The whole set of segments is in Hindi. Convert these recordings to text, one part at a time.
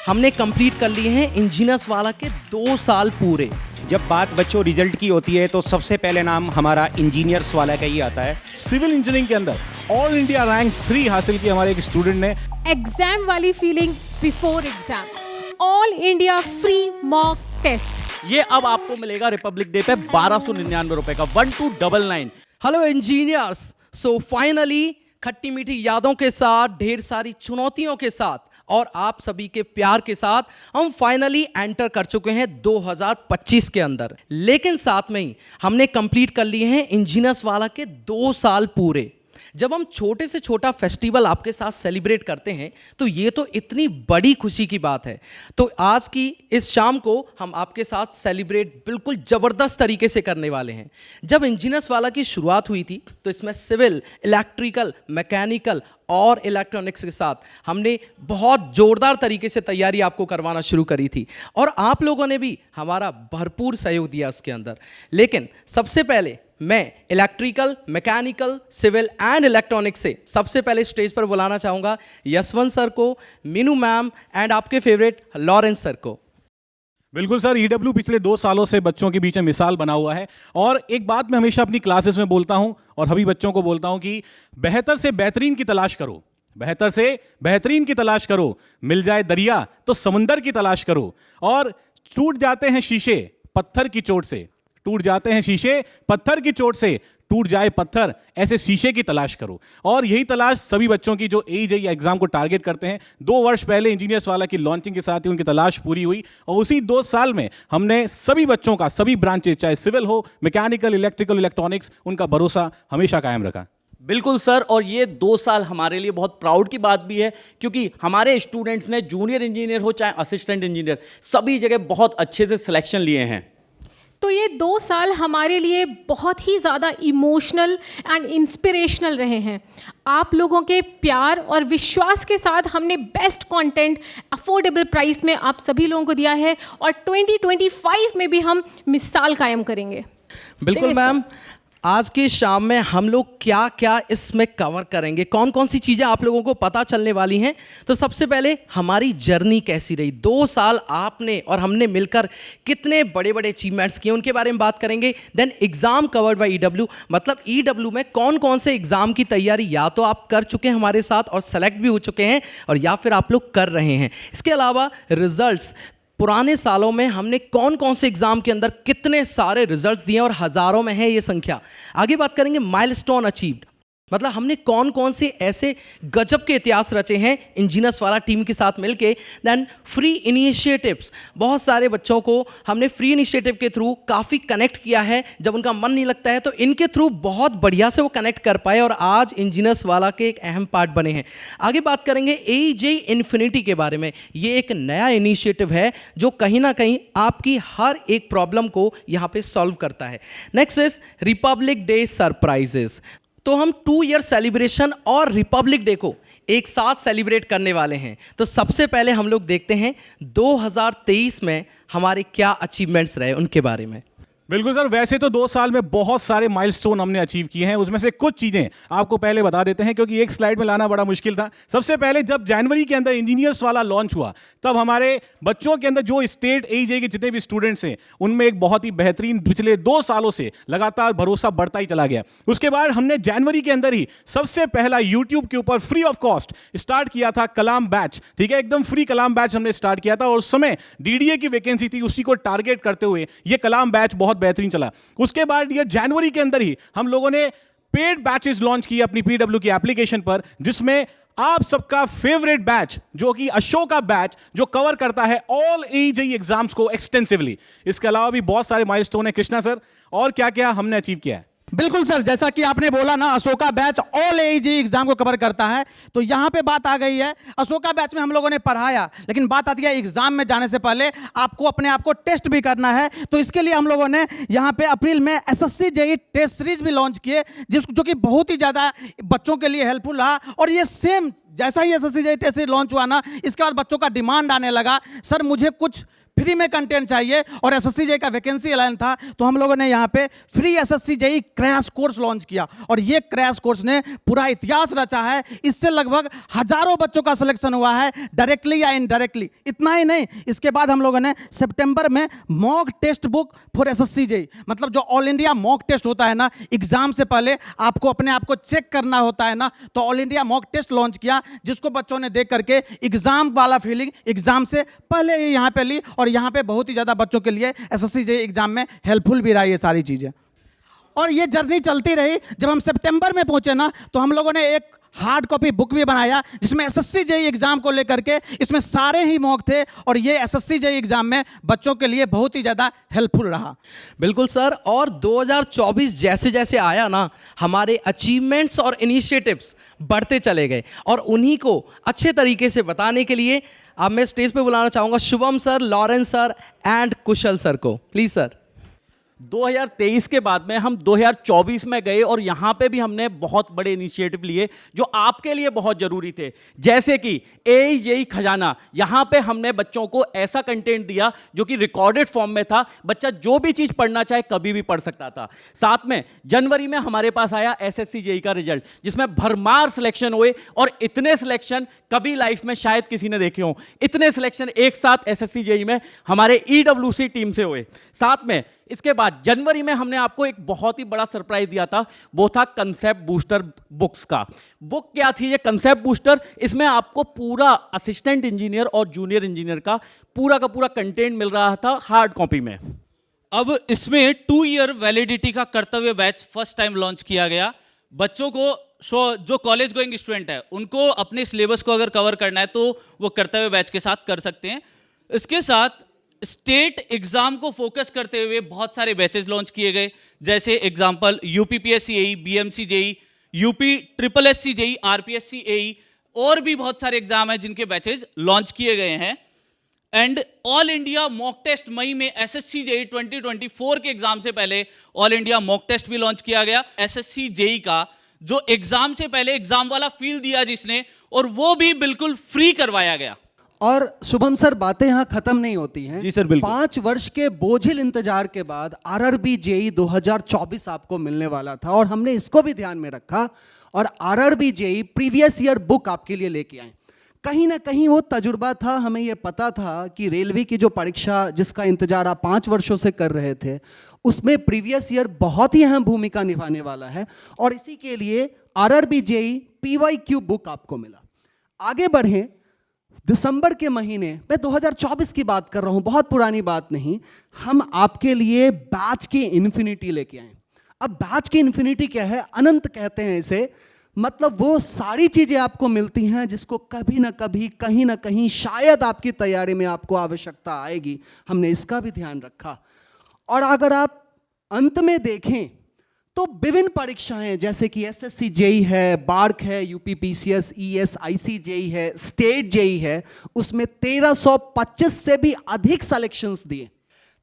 हमने कंप्लीट कर लिए हैं इंजीनियर्स वाला के 2 साल पूरे। जब बात बच्चों रिजल्ट की होती है तो सबसे पहले नाम हमारा इंजीनियर्स वाला का ही आता है। सिविल इंजीनियरिंग के अंदर ऑल इंडिया रैंक 3 हासिल की हमारे एक स्टूडेंट ने। एग्जाम वाली feeling before exam, all India free mock test. ये अब आपको मिलेगा रिपब्लिक डे पे 1299 रुपए का 1299। हेलो इंजीनियर्स, सो फाइनली खट्टी मीठी यादों के साथ, ढेर सारी चुनौतियों के साथ और आप सभी के प्यार के साथ हम फाइनली एंटर कर चुके हैं 2025 के अंदर। लेकिन साथ में ही हमने कंप्लीट कर लिए हैं इंजीनियर्स वाला के 2 साल पूरे। जब हम छोटे से छोटा फेस्टिवल आपके साथ सेलिब्रेट करते हैं तो ये तो इतनी बड़ी खुशी की बात है। तो आज की इस शाम को हम आपके साथ सेलिब्रेट बिल्कुल ज़बरदस्त तरीके से करने वाले हैं। जब इंजीनियर्स वाला की शुरुआत हुई थी तो इसमें सिविल, इलेक्ट्रिकल, मैकेनिकल और इलेक्ट्रॉनिक्स के साथ हमने बहुत ज़ोरदार तरीके से तैयारी आपको करवाना शुरू करी थी और आप लोगों ने भी हमारा भरपूर सहयोग दिया इसके अंदर। लेकिन सबसे पहले मैं electrical, mechanical, civil and electronics से सबसे पहले स्टेज पर बुलाना चाहूँगा यशवंत सर को, मीनू मैम एंड आपके फेवरेट लॉरेंस सर को। बिल्कुल सर, ईडब्ल्यू पिछले 2 सालों से बच्चों के बीच में मिसाल बना हुआ है। और एक बात मैं हमेशा अपनी क्लासेस में बोलता हूं और सभी बच्चों को बोलता हूं कि बेहतर से बेहतरीन की तलाश करो, बेहतर से बेहतरीन की तलाश करो। मिल जाए दरिया तो समुंदर की तलाश करो। और टूट जाते हैं शीशे पत्थर की चोट से, टूट जाते हैं शीशे पत्थर की चोट से, टूट जाए पत्थर ऐसे शीशे की तलाश करो। और यही तलाश सभी बच्चों की जो AEJE एग्जाम को टारगेट करते हैं। 2 वर्ष पहले इंजीनियर्स वाला की लॉन्चिंग के साथ ही उनकी तलाश पूरी हुई और उसी 2 साल में हमने सभी बच्चों का, सभी ब्रांचेज, चाहे सिविल हो, मैकेनिकल, इलेक्ट्रिकल, इलेक्ट्रॉनिक्स, उनका भरोसा हमेशा कायम रखा। बिल्कुल सर, और ये 2 साल हमारे लिए बहुत प्राउड की बात भी है क्योंकि हमारे स्टूडेंट्स ने जूनियर इंजीनियर हो चाहे असिस्टेंट इंजीनियर, सभी जगह बहुत अच्छे से सिलेक्शन लिए हैं। तो ये 2 साल हमारे लिए बहुत ही ज़्यादा इमोशनल एंड इंस्पिरेशनल रहे हैं। आप लोगों के प्यार और विश्वास के साथ हमने बेस्ट कंटेंट अफोर्डेबल प्राइस में आप सभी लोगों को दिया है और 2025 में भी हम मिसाल कायम करेंगे। बिल्कुल मैम, आज की शाम में हम लोग क्या क्या इसमें कवर करेंगे, कौन कौन सी चीज़ें आप लोगों को पता चलने वाली हैं। तो सबसे पहले हमारी जर्नी कैसी रही, 2 साल आपने और हमने मिलकर कितने बड़े बड़े अचीवमेंट्स किए उनके बारे में बात करेंगे। Then exam covered by EW, मतलब ईडब्ल्यू में कौन कौन से एग्ज़ाम की तैयारी या तो आप कर चुके हैं हमारे साथ और सेलेक्ट भी हो चुके हैं और या फिर आप लोग कर रहे हैं। इसके अलावा रिजल्ट्स, पुराने सालों में हमने कौन कौन से एग्जाम के अंदर कितने सारे रिजल्ट्स दिए और हज़ारों में है ये संख्या। आगे बात करेंगे माइलस्टोन अचीव्ड, मतलब हमने कौन कौन से ऐसे गजब के इतिहास रचे हैं इंजीनियर्स वाला टीम के साथ मिलके। देन फ्री इनिशिएटिव्स, बहुत सारे बच्चों को हमने फ्री इनिशिएटिव के थ्रू काफ़ी कनेक्ट किया है। जब उनका मन नहीं लगता है तो इनके थ्रू बहुत बढ़िया से वो कनेक्ट कर पाए और आज इंजीनियर्स वाला के एक अहम पार्ट बने हैं। आगे बात करेंगे AEJE इन्फिनिटी के बारे में। ये एक नया इनिशिएटिव है जो कहीं ना कहीं आपकी हर एक प्रॉब्लम को यहाँ पे सॉल्व करता है। Next is Republic day surprises. तो हम 2 ईयर सेलिब्रेशन और रिपब्लिक डे को एक साथ सेलिब्रेट करने वाले हैं। तो सबसे पहले हम लोग देखते हैं 2023 में हमारे क्या अचीवमेंट्स रहे उनके बारे में। बिल्कुल सर, वैसे तो 2 साल में बहुत सारे माइलस्टोन हमने अचीव किए हैं। उसमें से कुछ चीज़ें आपको पहले बता देते हैं क्योंकि एक स्लाइड में लाना बड़ा मुश्किल था। सबसे पहले जब जनवरी के अंदर इंजीनियर्स वाला लॉन्च हुआ तब हमारे बच्चों के अंदर जो स्टेट AEJE के जितने भी स्टूडेंट्स हैं उनमें एक बहुत ही बेहतरीन पिछले 2 सालों से लगातार भरोसा बढ़ता ही चला गया। उसके बाद हमने जनवरी के अंदर ही सबसे पहला यूट्यूब के ऊपर फ्री ऑफ कॉस्ट स्टार्ट किया था कलाम बैच। ठीक है, एकदम फ्री कलाम बैच हमने स्टार्ट किया था और उस समय DDA की वैकेंसी थी, उसी को टारगेट करते हुए ये कलाम बैच बहुत बेहतरीन चला। उसके बाद ये जनवरी के अंदर ही हम लोगों ने पेड बैचेस लॉन्च किए अपनी PW की एप्लीकेशन पर, जिसमें आप सबका फेवरेट बैच जो कि अशोका बैच जो कवर करता है ऑल AEJE एग्जाम्स को एक्सटेंसिवली। इसके अलावा भी बहुत सारे माइलस्टोन है। कृष्णा सर, और क्या क्या हमने अचीव किया है? बिल्कुल सर, जैसा कि आपने बोला ना, Ashoka batch all AEJE exam को कवर करता है। तो यहाँ पे बात आ गई है, अशोका बैच में हम लोगों ने पढ़ाया, लेकिन बात आती है एग्जाम में जाने से पहले आपको अपने आप को टेस्ट भी करना है। तो इसके लिए हम लोगों ने यहाँ पे अप्रैल में SSC JEE टेस्ट सीरीज भी लॉन्च किए, जो कि बहुत ही ज़्यादा बच्चों के लिए हेल्पफुल रहा। और ये सेम जैसा ही SSC JEE test series launch हुआ ना, इसके बाद बच्चों का डिमांड आने लगा, सर मुझे कुछ फ्री में कंटेंट चाहिए और एसएससी जेई का वैकेंसी ऐलान था, तो हम लोगों ने यहाँ पे free SSC JE crash course launch किया और ये क्रैश कोर्स ने पूरा इतिहास रचा है। इससे लगभग हजारों बच्चों का सिलेक्शन हुआ है, डायरेक्टली या इनडायरेक्टली। इतना ही नहीं, इसके बाद हम लोगों ने सितंबर में mock test book for SSC JE, मतलब जो ऑल इंडिया मॉक टेस्ट होता है ना, एग्जाम से पहले आपको अपने आप को चेक करना होता है ना, तो all India mock test launch किया, जिसको बच्चों ने देख करके एग्जाम वाला फीलिंग एग्जाम से पहले ही यहाँ पे ली। और यहाँ पे बहुत ही ज़्यादा बच्चों के लिए एसएससी जेई एग्जाम में हेल्पफुल भी रहा ये सारी चीज़ें। और ये जर्नी चलती रही। जब हम सितंबर में पहुंचे ना, तो हम लोगों ने एक हार्ड कॉपी बुक भी बनाया जिसमें एसएससी जेई एग्जाम को लेकर के, इसमें सारे ही मॉक थे और ये एसएससी जेई एग्जाम में बच्चों के लिए बहुत ही ज़्यादा हेल्पफुल रहा। बिल्कुल सर। और 2024 जैसे जैसे आया ना, हमारे अचीवमेंट्स और इनिशिएटिव्स बढ़ते चले गए और उन्हीं को अच्छे तरीके से बताने के लिए अब मैं स्टेज पे बुलाना चाहूँगा Shubham sir, Lawrence sir and Kushal sir को। Please sir. 2023 के बाद में हम 2024 में गए और यहाँ पे भी हमने बहुत बड़े इनिशिएटिव लिए जो आपके लिए बहुत ज़रूरी थे, जैसे कि AEJE खजाना। यहाँ पे हमने बच्चों को ऐसा कंटेंट दिया जो कि रिकॉर्डेड फॉर्म में था, बच्चा जो भी चीज़ पढ़ना चाहे कभी भी पढ़ सकता था। साथ में जनवरी में हमारे पास आया SSC JEE का रिजल्ट, जिसमें भरमार सिलेक्शन हुए और इतने सिलेक्शन कभी लाइफ में शायद किसी ने देखे हों। इतने सिलेक्शन एक साथ SSC JEE में हमारे EWC टीम से हुए। साथ में इसके बाद जनवरी में हमने आपको एक बहुत ही बड़ा सरप्राइज दिया था, वो था कंसेप्ट बूस्टर बुक्स का। बुक क्या थी ये कंसेप्ट बूस्टर? इसमें आपको पूरा असिस्टेंट इंजीनियर और जूनियर इंजीनियर का पूरा कंटेंट मिल रहा था हार्ड कॉपी में। अब इसमें 2 ईयर वैलिडिटी का कर्तव्य बैच फर्स्ट टाइम लॉन्च किया गया। बच्चों को जो कॉलेज गोइंग स्टूडेंट है उनको अपने सिलेबस को अगर कवर करना है तो वो कर्तव्य बैच के साथ कर सकते हैं। इसके साथ स्टेट एग्जाम को फोकस करते हुए बहुत सारे बैचेस लॉन्च किए गए, जैसे example UPPSC AE, BMC JEE, UP SSC JEE, RPSC AE और भी बहुत सारे एग्जाम हैं जिनके बैचेस लॉन्च किए गए हैं। And all India mock test मई में SSC JEE 2024 के एग्जाम से पहले ऑल इंडिया मॉक टेस्ट भी लॉन्च किया गया SSC JEE का, जो एग्जाम से पहले एग्जाम वाला फील दिया जिसने, और वो भी बिल्कुल फ्री करवाया गया। और शुभम सर, बातें यहाँ खत्म नहीं होती हैं। जी सर, बिल्कुल। 5 वर्ष के बोझिल इंतजार के बाद RRB JEE 2024 आपको मिलने वाला था और हमने इसको भी ध्यान में रखा और RRB JEE previous year book आपके लिए लेके आए। कहीं ना कहीं वो तजुर्बा था, हमें ये पता था कि रेलवे की जो परीक्षा जिसका इंतजार आप 5 वर्षों से कर रहे थे, उसमें प्रीवियस ईयर बहुत ही अहम भूमिका निभाने वाला है और इसी के लिए RRB JEE PYQ बुक आपको मिला। आगे बढ़ें, दिसंबर के महीने, मैं 2024 की बात कर रहा हूं, बहुत पुरानी बात नहीं, हम आपके लिए बैच की इन्फिनिटी लेके आए। अब बैच की इन्फिनिटी क्या है? अनंत कहते हैं इसे। मतलब वो सारी चीजें आपको मिलती हैं जिसको कभी ना कभी कहीं ना कहीं शायद आपकी तैयारी में आपको आवश्यकता आएगी। हमने इसका भी ध्यान रखा। और अगर आप अंत में देखें तो विभिन्न परीक्षाएं जैसे कि SSC JEE है, बार्क है, UPPCS, ESIC JEE है, स्टेट JEE है, उसमें 1325 से भी अधिक सिलेक्शंस दिए।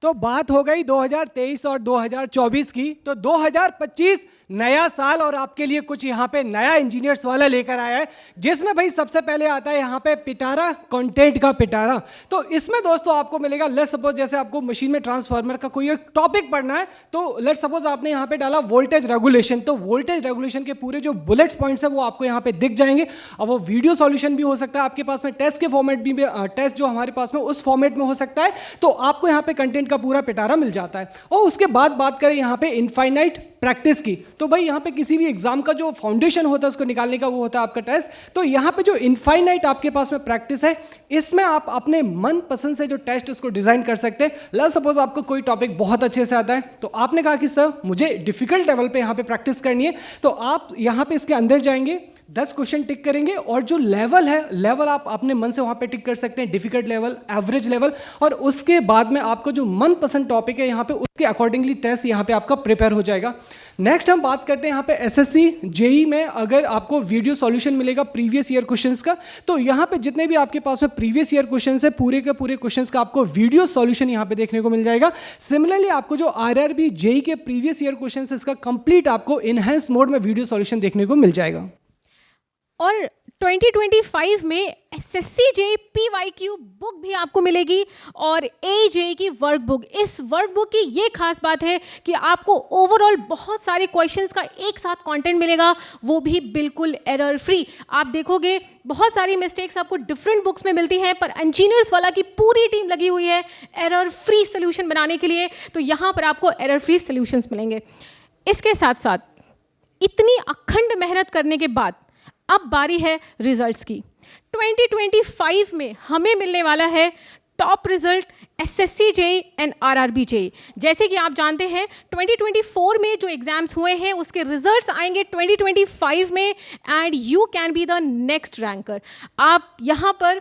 तो बात हो गई 2023 और 2024 की। तो 2025 नया साल और आपके लिए कुछ यहाँ पे नया इंजीनियर्स वाला लेकर आया है, जिसमें भाई सबसे पहले आता है यहाँ पे पिटारा, कंटेंट का पिटारा। तो इसमें दोस्तों आपको मिलेगा, लेट्स सपोज जैसे आपको मशीन में ट्रांसफार्मर का कोई एक टॉपिक पढ़ना है, तो लेट्स सपोज आपने यहाँ पे डाला वोल्टेज रेगुलेशन, तो वोल्टेज रेगुलेशन के पूरे जो बुलेट्स पॉइंट्स है वो आपको यहाँ पे दिख जाएंगे। और वो वीडियो सॉल्यूशन भी हो सकता है आपके पास में, टेस्ट के फॉर्मेट भी, टेस्ट जो हमारे पास में उस फॉर्मेट में हो सकता है। तो आपको यहाँ पे कंटेंट का पूरा पिटारा मिल जाता है। और उसके बाद बात करें यहाँ पे इनफाइनाइट प्रैक्टिस की, तो भाई यहाँ पे किसी भी एग्जाम का जो फाउंडेशन होता है उसको निकालने का वो होता है आपका टेस्ट। तो यहाँ पे जो इनफाइनाइट आपके पास में प्रैक्टिस है, इसमें आप अपने मन पसंद से जो टेस्ट उसको डिजाइन कर सकते हैं। लेट्स सपोज आपको कोई टॉपिक बहुत अच्छे से आता है, तो आपने कहा कि सर मुझे डिफिकल्ट लेवल पे यहाँ पे प्रैक्टिस करनी है, तो आप यहाँ पे इसके अंदर जाएंगे, 10 क्वेश्चन टिक करेंगे और जो लेवल है, लेवल आप अपने मन से वहां पे टिक कर सकते हैं, डिफिकल्ट लेवल, एवरेज लेवल, और उसके बाद में आपको जो मनपसंद टॉपिक है यहाँ पे उसके अकॉर्डिंगली टेस्ट यहाँ पे आपका प्रिपेयर हो जाएगा। नेक्स्ट हम बात करते हैं यहाँ पे SSC JEE में अगर आपको वीडियो सॉल्यूशन मिलेगा प्रीवियस ईयर क्वेश्चंस का, तो यहाँ पे जितने भी आपके पास में प्रीवियस ईयर क्वेश्चंस है, पूरे के पूरे क्वेश्चंस का आपको वीडियो सॉल्यूशन यहाँ पे देखने को मिल जाएगा। सिमिलरली आपको जो RRB JEE के प्रीवियस ईयर क्वेश्चंस, इसका कंप्लीट आपको इनहेंस मोड में वीडियो सॉल्यूशन देखने को मिल जाएगा। और 2025 में SSC JEE PYQ बुक भी आपको मिलेगी और AJE की वर्कबुक। इस वर्कबुक की ये खास बात है कि आपको ओवरऑल बहुत सारे क्वेश्चंस का एक साथ कंटेंट मिलेगा, वो भी बिल्कुल एरर फ्री। आप देखोगे बहुत सारी मिस्टेक्स आपको डिफरेंट बुक्स में मिलती हैं, पर इंजीनियर्स वाला की पूरी टीम लगी हुई है एरर फ्री सोल्यूशन बनाने के लिए, तो यहाँ पर आपको एरर फ्री सोल्यूशंस मिलेंगे। इसके साथ साथ इतनी अखंड मेहनत करने के बाद अब बारी है रिजल्ट्स की। 2025 में हमें मिलने वाला है top result SSC JEE and RRB JEE। जैसे कि आप जानते हैं 2024 में जो एग्जाम्स हुए हैं उसके रिजल्ट्स आएंगे 2025 में, and you can be the next ranker. आप यहाँ पर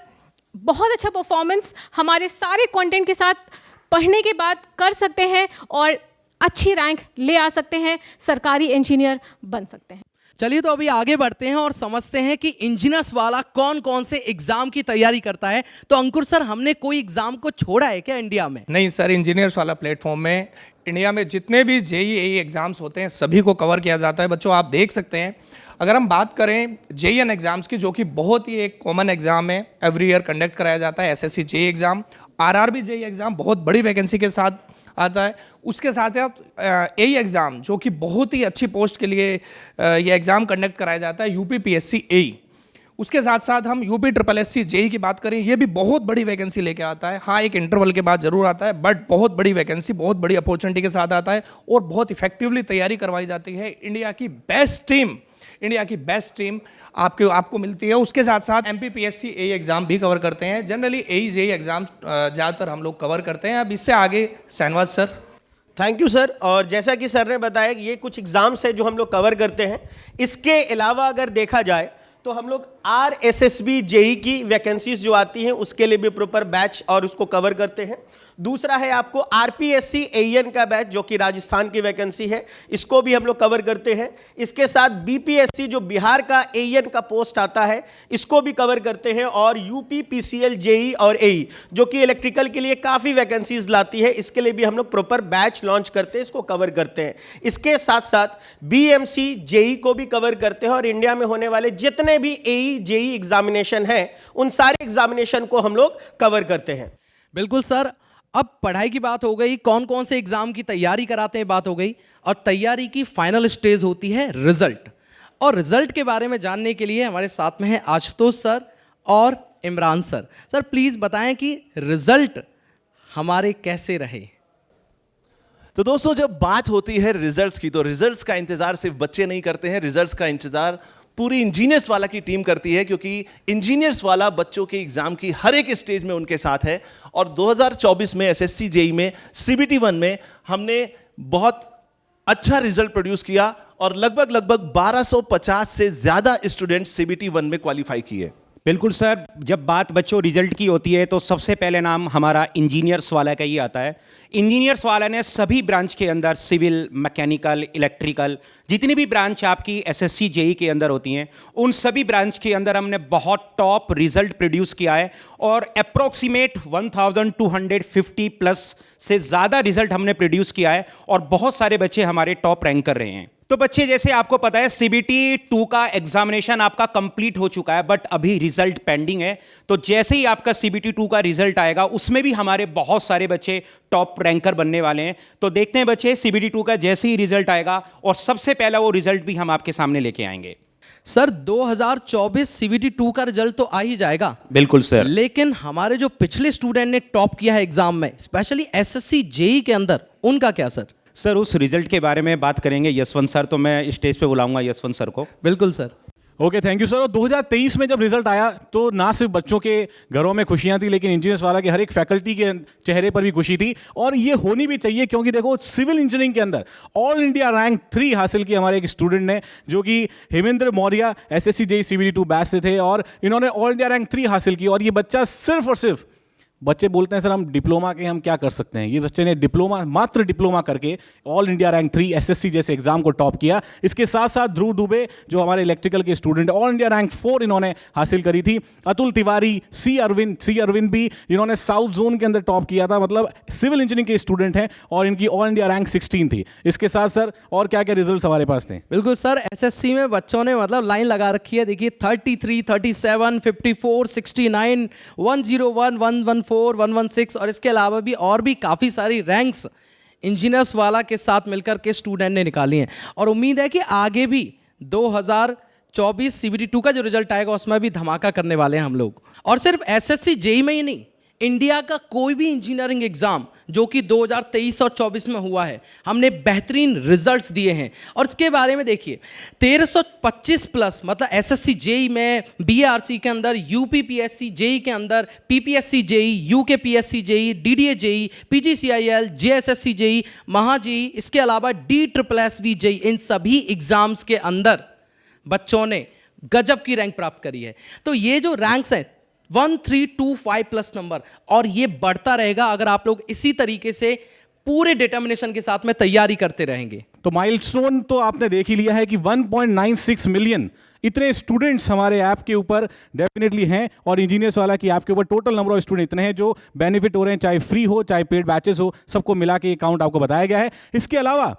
बहुत अच्छा परफॉर्मेंस हमारे सारे कंटेंट के साथ पढ़ने के बाद कर सकते हैं और अच्छी रैंक ले आ सकते हैं, सरकारी इंजीनियर बन सकते हैं। चलिए तो अभी आगे बढ़ते हैं और समझते हैं कि इंजीनियर्स वाला कौन कौन से एग्जाम की तैयारी करता है। तो अंकुर सर, हमने कोई एग्जाम को छोड़ा है क्या इंडिया में? नहीं सर, इंजीनियर्स वाला प्लेटफॉर्म में इंडिया में जितने भी JEE एग्जाम्स होते हैं सभी को कवर किया जाता है। बच्चों आप देख सकते हैं, अगर हम बात करें JEE एग्जाम्स की, जो कि बहुत ही एक कॉमन एग्जाम है, एवरी ईयर कंडक्ट कराया जाता है SSC JEE exam. RRB JEE exam बहुत बड़ी वैकेंसी के साथ आता है। उसके साथ साथ AE एग्ज़ाम, जो कि बहुत ही अच्छी पोस्ट के लिए ये एग्ज़ाम कंडक्ट कराया जाता है, UPPSC AE। उसके साथ साथ हम UPSSC JEE की बात करें, ये भी बहुत बड़ी वैकेंसी लेके आता है। हाँ, एक इंटरवल के बाद ज़रूर आता है, बट बहुत बड़ी वैकेंसी, बहुत बड़ी अपॉर्चुनिटी के साथ आता है और बहुत इफेक्टिवली तैयारी करवाई जाती है। इंडिया की बेस्ट टीम आपको मिलती है। उसके साथ साथ MPPSC AE एग्ज़ाम भी कवर करते हैं। जनरली AE JEE एग्ज़ाम ज़्यादातर हम लोग कवर करते हैं। अब इससे आगे Shahnawaz sir. Thank you sir. और जैसा कि सर ने बताया कि ये कुछ एग्जाम्स है जो हम लोग कवर करते हैं। इसके अलावा अगर देखा जाए तो हम लोग RSSB JEE की वैकेंसीज जो आती हैं उसके लिए भी प्रॉपर बैच और उसको कवर करते हैं। दूसरा है आपको RPSC AEN का बैच, जो कि राजस्थान की वैकेंसी है, इसको भी हम लोग कवर करते हैं। इसके साथ BPSC जो बिहार का AEN का पोस्ट आता है, इसको भी कवर करते हैं। और UPPCL JEE और AE जो कि इलेक्ट्रिकल के लिए काफ़ी वैकेंसीज लाती है, इसके लिए भी हम लोग प्रॉपर बैच लॉन्च करते हैं, इसको कवर करते हैं। इसके साथ साथ BMC JEE को भी कवर करते हैं और इंडिया में होने वाले जितने भी AE JEE एग्जामिनेशन हैं उन सारे एग्जामिनेशन को हम लोग कवर करते हैं। बिल्कुल सर। अब पढ़ाई की बात हो गई, कौन कौन से एग्जाम की तैयारी कराते हैं बात हो गई, और तैयारी की फाइनल स्टेज होती है रिजल्ट। और रिजल्ट के बारे में जानने के लिए हमारे साथ में है आशुतोष सर और इमरान सर। सर प्लीज़ बताएं कि रिजल्ट हमारे कैसे रहे। तो दोस्तों, जब बात होती है रिजल्ट्स की, तो रिजल्ट्स का इंतजार सिर्फ बच्चे नहीं करते हैं, रिजल्ट्स का इंतजार पूरी इंजीनियर्स वाला की टीम करती है, क्योंकि इंजीनियर्स वाला बच्चों के एग्जाम की हर एक स्टेज में उनके साथ है। और 2024 में SSC JEE में CBT 1 में हमने बहुत अच्छा रिजल्ट प्रोड्यूस किया और लगभग 1250 से ज़्यादा स्टूडेंट CBT 1 में क्वालिफाई किए। बिल्कुल सर। जब बात बच्चों रिजल्ट की होती है तो सबसे पहले नाम हमारा इंजीनियर्स वाला का ही आता है। इंजीनियर्स वाला ने सभी ब्रांच के अंदर सिविल, मैकेनिकल, इलेक्ट्रिकल, जितनी भी ब्रांच आपकी SSC JEE के अंदर होती हैं, उन सभी ब्रांच के अंदर हमने बहुत टॉप रिजल्ट प्रोड्यूस किया है और अप्रॉक्सीमेट 1250 प्लस से ज़्यादा रिजल्ट हमने प्रोड्यूस किया है और बहुत सारे बच्चे हमारे टॉप रैंक कर रहे हैं। तो बच्चे, जैसे आपको पता है CBT 2 का एग्जामिनेशन आपका कंप्लीट हो चुका है, बट अभी रिजल्ट पेंडिंग है। तो जैसे ही आपका CBT 2 का रिजल्ट आएगा उसमें भी हमारे बहुत सारे बच्चे टॉप रैंकर बनने वाले हैं। तो देखते हैं बच्चे, CBT 2 का जैसे ही रिजल्ट आएगा और सबसे पहला वो रिजल्ट भी हम आपके सामने लेके आएंगे। सर 2024 CBT 2 का रिजल्ट तो आ ही जाएगा। बिल्कुल सर। लेकिन हमारे जो पिछले स्टूडेंट ने टॉप किया है एग्जाम में, स्पेशली SSC JEE के अंदर, उनका क्या सर? सर उस रिजल्ट के बारे में बात करेंगे यशवंत सर, तो मैं स्टेज पे बुलाऊंगा यशवंत सर को। बिल्कुल sir. Okay, thank you sir. और 2023 में जब रिजल्ट आया तो ना सिर्फ बच्चों के घरों में खुशियां थी, लेकिन इंजीनियर्स वाला के हर एक फैकल्टी के चेहरे पर भी खुशी थी। और ये होनी भी चाहिए, क्योंकि देखो सिविल इंजीनियरिंग के अंदर ऑल इंडिया रैंक 3 हासिल की हमारे एक स्टूडेंट ने, जो कि Hemendra Maurya SSC JEE CBT 2 batch से थे और इन्होंने ऑल इंडिया रैंक 3 हासिल की। और ये बच्चा सिर्फ और सिर्फ बच्चे बोलते हैं सर हम डिप्लोमा के हम क्या कर सकते हैं। ये बच्चे ने डिप्लोमा, मात्र डिप्लोमा करके ऑल इंडिया रैंक 3 एसएससी जैसे एग्जाम को टॉप किया। इसके साथ साथ ध्रुव दुबे जो हमारे इलेक्ट्रिकल के स्टूडेंट, ऑल इंडिया रैंक 4 इन्होंने हासिल करी थी। अतुल तिवारी, सी अरविंद भी इन्होंने साउथ जोन के अंदर टॉप किया था, मतलब सिविल इंजीनियरिंग के स्टूडेंट हैं और इनकी ऑल इंडिया रैंक 16 थी। इसके साथ सर और क्या क्या रिजल्ट्स हमारे पास थे? बिल्कुल सर, एसएससी में बच्चों ने मतलब लाइन लगा रखी है, देखिए 33, 37, 54, 69, 101, 114, 116 और इसके अलावा भी और भी काफ़ी सारी रैंक्स इंजीनियर्स वाला के साथ मिलकर के स्टूडेंट ने निकाली हैं। और उम्मीद है कि आगे भी 2024 CBT2 का जो रिजल्ट आएगा उसमें भी धमाका करने वाले हैं हम लोग। और सिर्फ एसएससी जेईई में ही नहीं, इंडिया का कोई भी इंजीनियरिंग एग्जाम जो कि 2023 और 24 में हुआ है, हमने बेहतरीन रिजल्ट्स दिए हैं। और इसके बारे में देखिए 1325 प्लस, मतलब एसएससी जेईई में, बीएआरसी के अंदर, यूपीपीएससी जेईई के अंदर, PPSC JEE, UKPSC JEE, DDA JEE, PGCIL, JSSC JEE, महा जेईई, इसके अलावा DSSV जेईई, इन सभी एग्जाम्स के अंदर बच्चों ने गजब की रैंक प्राप्त करी है। तो ये जो रैंक्स हैं 1325 प्लस नंबर, और ये बढ़ता रहेगा अगर आप लोग इसी तरीके से पूरे डिटर्मिनेशन के साथ में तैयारी करते रहेंगे। तो माइलस्टोन तो आपने देख ही लिया है कि 1.96 मिलियन इतने स्टूडेंट्स हमारे ऐप के ऊपर डेफिनेटली हैं। और इंजीनियर्स वाला की ऐप के ऊपर टोटल नंबर ऑफ स्टूडेंट इतने हैं जो बेनिफिट हो रहे हैं, चाहे फ्री हो चाहे पेड बैचेस हो, सबको मिला के अकाउंट आपको बताया गया है। इसके अलावा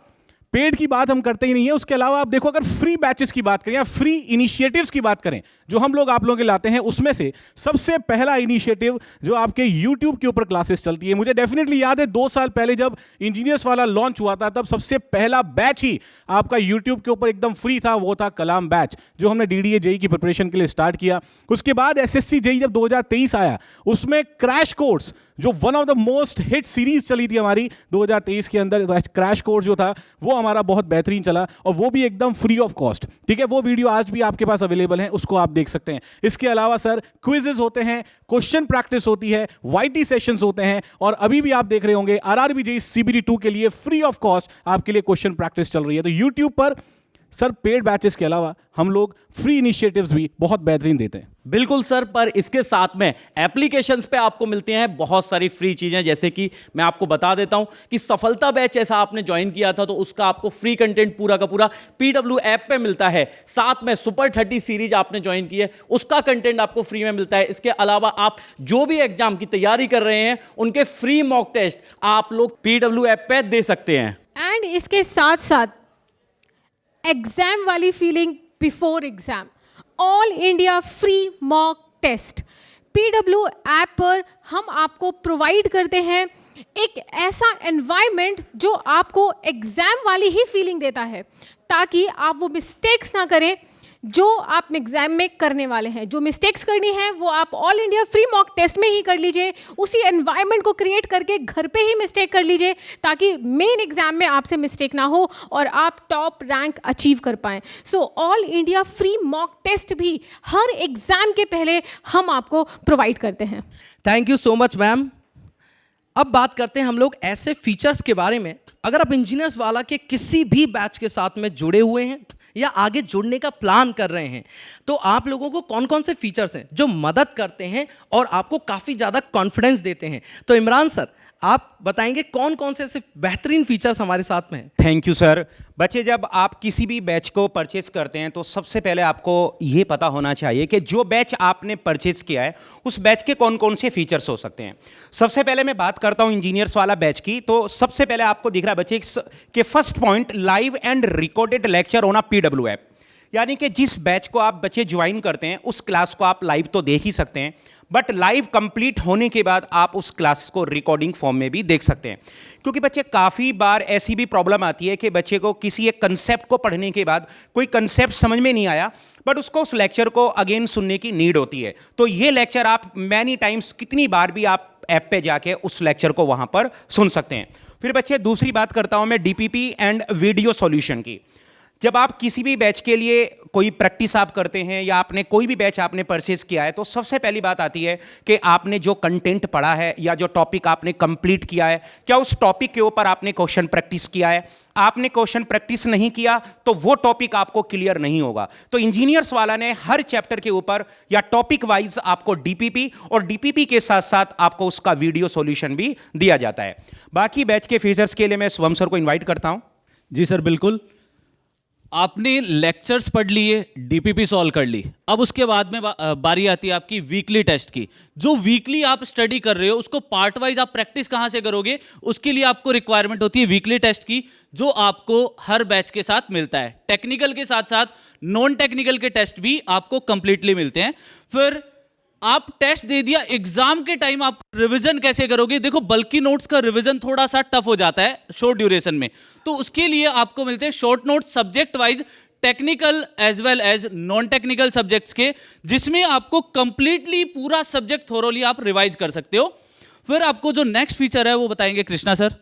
पेड की बात हम करते ही नहीं है, उसके अलावा आप देखो अगर फ्री बैचेस की बात करें या फ्री इनिशिएटिव्स की बात करें जो हम लोग आप लोगों के लाते हैं, उसमें से सबसे पहला इनिशिएटिव जो आपके YouTube के ऊपर क्लासेस चलती है। मुझे डेफिनेटली याद है 2 साल पहले जब इंजीनियर्स वाला लॉन्च हुआ था, तब सबसे पहला बैच ही आपका YouTube के ऊपर एकदम फ्री था, वो था कलाम बैच, जो हमने DDA जेईई की प्रिपरेशन के लिए स्टार्ट किया। उसके बाद SSC जेईई जब 2023 आया, उसमें क्रैश कोर्स जो one of the most hit series चली थी हमारी 2023 के अंदर, क्रैश कोर्स जो था वो हमारा बहुत बेहतरीन चला, और वो भी एकदम फ्री ऑफ कॉस्ट। ठीक है, वो वीडियो आज भी आपके पास अवेलेबल है, उसको आप देख सकते हैं। इसके अलावा सर क्विजेस होते हैं, क्वेश्चन प्रैक्टिस होती है, YT सेशंस होते हैं, और अभी भी आप देख रहे होंगे RRB जेईई CBT2 के लिए फ्री ऑफ कॉस्ट आपके लिए क्वेश्चन प्रैक्टिस चल रही है। तो यूट्यूब पर सर पेड बैचेस के अलावा हम लोग फ्री इनिशिएटिव्स भी बहुत बेहतरीन देते हैं। बिल्कुल सर, पर इसके साथ में एप्लीकेशंस पे आपको मिलती हैं बहुत सारी फ्री चीज़ें, जैसे कि मैं आपको बता देता हूं कि सफलता बैच ऐसा आपने ज्वाइन किया था तो उसका आपको फ्री कंटेंट पूरा का पूरा PW ऐप पे मिलता है। साथ में सुपर 30 सीरीज आपने ज्वाइन की है, उसका कंटेंट आपको फ्री में मिलता है। इसके अलावा आप जो भी एग्जाम की तैयारी कर रहे हैं उनके फ्री मॉक टेस्ट आप लोग PW ऐप पे दे सकते हैं। एंड इसके साथ साथ एग्जाम वाली feeling before exam, all India free mock test PW app पर हम आपको प्रोवाइड करते हैं एक ऐसा एनवायरनमेंट जो आपको एग्जाम वाली ही फीलिंग देता है, ताकि आप वो मिस्टेक्स ना करें जो आप एग्जाम में करने वाले हैं। जो मिस्टेक्स करनी है वो आप all India free mock test में ही कर लीजिए, उसी एनवायरनमेंट को क्रिएट करके घर पे ही मिस्टेक कर लीजिए, ताकि मेन एग्जाम में आपसे मिस्टेक ना हो और आप टॉप रैंक अचीव कर पाएं। So all India free mock test भी हर एग्जाम के पहले हम आपको प्रोवाइड करते हैं। Thank you so much ma'am. अब बात करते हैं हम लोग ऐसे फीचर्स के बारे में, अगर आप इंजीनियर्स वाला के किसी भी बैच के साथ में जुड़े हुए हैं या आगे जुड़ने का प्लान कर रहे हैं, तो आप लोगों को कौन कौन से फीचर्स हैं जो मदद करते हैं और आपको काफ़ी ज़्यादा कॉन्फिडेंस देते हैं। तो इमरान सर आप बताएंगे कौन कौन से ऐसे बेहतरीन फीचर्स हमारे साथ में हैं। Thank you sir. बच्चे, जब आप किसी भी बैच को परचेस करते हैं तो सबसे पहले आपको ये पता होना चाहिए कि जो बैच आपने परचेस किया है उस बैच के कौन कौन से फीचर्स हो सकते हैं। सबसे पहले मैं बात करता हूँ इंजीनियर्स वाला बैच की, तो सबसे पहले आपको दिख रहा है बच्चे कि first point, live and recorded lecture on a PW app. यानी कि जिस बैच को आप बच्चे ज्वाइन करते हैं उस क्लास को आप लाइव तो देख ही सकते हैं, बट लाइव कंप्लीट होने के बाद आप उस क्लास को रिकॉर्डिंग फॉर्म में भी देख सकते हैं। क्योंकि बच्चे काफ़ी बार ऐसी भी प्रॉब्लम आती है कि बच्चे को किसी एक कंसेप्ट को पढ़ने के बाद कोई कंसेप्ट समझ में नहीं आया, बट उसको उस लेक्चर को अगेन सुनने की नीड होती है। तो ये लेक्चर आप मैनी टाइम्स, कितनी बार भी आप ऐप पे जाके उस लेक्चर को वहाँ पर सुन सकते हैं। फिर बच्चे दूसरी बात करता हूँ मैं DPP एंड वीडियो सॉल्यूशन की। जब आप किसी भी बैच के लिए कोई प्रैक्टिस आप करते हैं या आपने कोई भी बैच आपने परचेज किया है, तो सबसे पहली बात आती है कि आपने जो कंटेंट पढ़ा है या जो टॉपिक आपने कंप्लीट किया है, क्या उस टॉपिक के ऊपर आपने क्वेश्चन प्रैक्टिस किया है। आपने क्वेश्चन प्रैक्टिस नहीं किया तो वो टॉपिक आपको क्लियर नहीं होगा। तो इंजीनियर्स वाला ने हर चैप्टर के ऊपर या टॉपिक वाइज आपको डीपीपी और डीपीपी के साथ साथ आपको उसका वीडियो सॉल्यूशन भी दिया जाता है। बाकी बैच के फीचर्स के लिए मैं शुभम सर को इनवाइट करता हूं। जी सर, बिल्कुल। आपने लेक्चर्स पढ़ लिए, डीपीपी सॉल्व कर ली, अब उसके बाद में बारी आती है आपकी वीकली टेस्ट की। जो वीकली आप स्टडी कर रहे हो उसको पार्ट वाइज आप प्रैक्टिस कहां से करोगे, उसके लिए आपको रिक्वायरमेंट होती है वीकली टेस्ट की, जो आपको हर बैच के साथ मिलता है। टेक्निकल के साथ साथ नॉन टेक्निकल के टेस्ट भी आपको कंप्लीटली मिलते हैं। फिर आप टेस्ट दे दिया, एग्जाम के टाइम आप रिवीजन कैसे करोगे। देखो, बल्कि नोट्स का रिवीजन थोड़ा सा टफ हो जाता है शॉर्ट ड्यूरेशन में, तो उसके लिए आपको मिलते हैं short notes subject wise, technical as well as non technical subjects के, जिसमें आपको कंप्लीटली पूरा सब्जेक्ट थोरोली आप रिवाइज कर सकते हो। फिर आपको जो नेक्स्ट फीचर है वो बताएंगे Krishna sir.